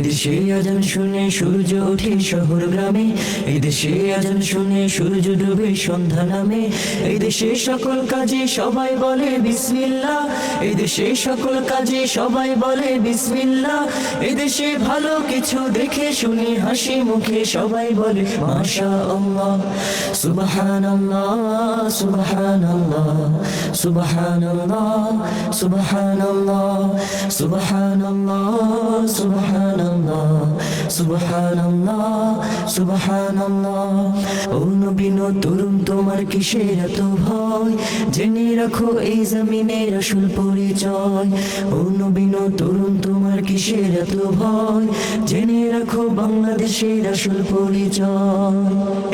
এদেশে আজান শুনে সূর্য ওঠে শহর গ্রামে, এদেশে আজান শুনে সূর্য ডুবে সন্ধ্যা নামে। এদেশে সকল কাজে সবাই বলে বিসমিল্লাহ, এদেশে সকল কাজে সবাই বলে বিসমিল্লাহ। এদেশে ভালো কিছু দেখে শুনে হাসি মুখে সবাই বলে মাশাআল্লাহ। সুবহানাল্লাহ সুবহানাল্লাহ সুবহানাল্লাহ সুবহানাল্লাহ সুবহানাল্লাহ সুবহানাল্লাহ সুবহানাল্লাহ সুবহানাল্লাহ। ও নবী তরুণ তোমার কিসের এত ভয়, জেনে রাখো এই জমিনের আসল পরিচয়। ও নবী তরুণ তোমার কিসের এত ভয়, জেনে রাখো বাংলাদেশের আসল পরিচয়।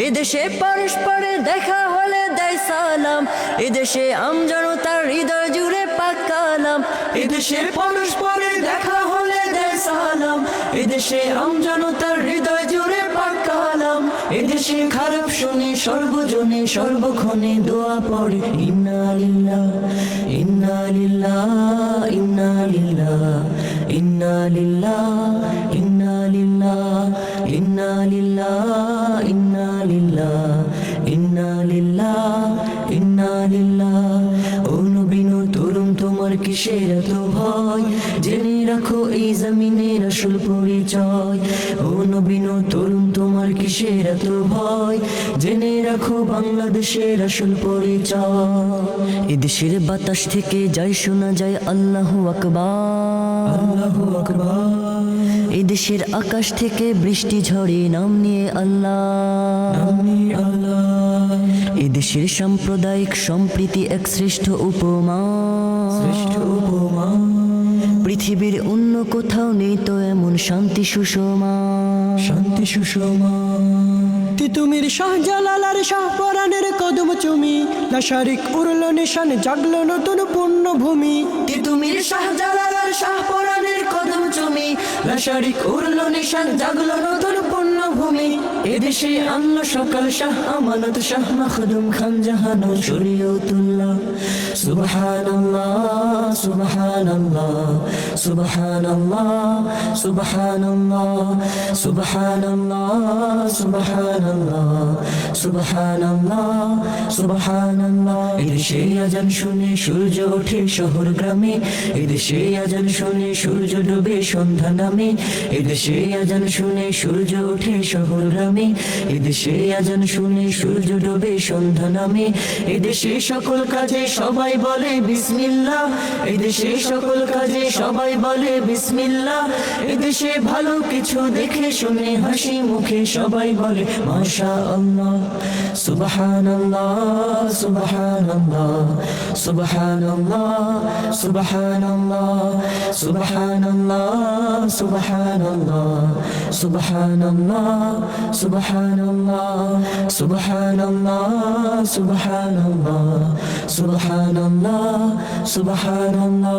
এদেশে পরস্পরের দেখা হলে দেয় সালাম, এদেশে আমজনতার হৃদয় জুড়ে পাক কালাম। এদেশে পরস্পরের দেখা হলে দেয় সালাম, এদেশে আমজনতার হৃদয় জুড়ে পাক কালাম। এদেশে খারাপ শুনে সর্বজনে সর্বক্ষণে দোয়া পড়ে ইন্না লিল্লাহ ইন্না লিল্লাহ ইন্না লিল্লাহ ইন্না লিল্লাহ ইন্না লিল্লাহ ইন্না লিল্লাহ ইন্না লিল্লাহ ইন্না লিল্লাহ ইন্না লিল্লাহ। ও নবী তরুণ তোমার কিসের এত ভয়, জেনে রাখো এই জমিনের আসল পরিচয়। ও নবী তরুণ তোমার কিসের এত ভয়, জেনে রাখো বাংলাদেশের আসল পরিচয়। এদেশের বাতাস থেকে যায় শোনা যায় আল্লাহু আকবার আল্লাহু আকবার। এদেশের আকাশ থেকে বৃষ্টি ঝরে নাম নিয়ে আল্লাহ নাম নিয়ে আল্লাহ। এদেশের সাম্প্রদায়িক সম্প্রীতি এক শ্রেষ্ঠ উপমা শ্রেষ্ঠ উপমা। পৃথিবীর অন্য কোথাও নেই তো এমন শান্তি সুষমা শান্তি সুষমা। তিতুমির শাহজালালার শাহপরানের কদম চুমি, লাশারিক উড়ল নিশান জাগলো নতুন পূর্ণভূমি। তিতুমির শাহজালালার শাহপরানের কদম চুমি, লাশারিক উড়ল নিশান জাগলো নতুন পূর্ণভূমি। এদেশে আনলো সকাল শাহ আমানত শাহ মাখদুম খান জাহানো শরীয়তুল্লাহ। সুবহানাল্লাহ সুবহানাল্লাহ সুবহানাল্লাহ সুবহানাল্লাহ সুবহানাল্লাহ সুবহানাল্লাহ সুবহানাল্লাহ সুবহানাল্লাহ। এদেশে আজান শুনে সূর্য ওঠে শহর গ্রামে, এদেশে আজান শুনে সূর্য ডুবে সন্ধ্যা নামে। এদেশে আজান শুনে সূর্য ওঠে শহর গ্রামে, এদেশে আজান শুনে সূর্য ডুবে সন্ধ্যা নামে। এদেশে সকল কাজে সবাই বলে বিসমিল্লাহ, এদেশে সকল কাজে সবাই বলে বিসমিল্লাহ। এদেশে ভালো কিছু দেখে শুনে হাসি মুখে সবাই বলে মাশাআল্লাহ। সুবহানাল্লাহ সুবহানাল্লাহ সুবহানাল্লাহ সুবহানাল্লাহ সুবহানাল্লাহ সুবহানাল্লাহ সুবহানাল্লাহ সুবহানাল্লাহ সুবহানাল্লাহ সুবহানাল্লাহ সুবহানাল্লাহ সুবহানাল্লাহ।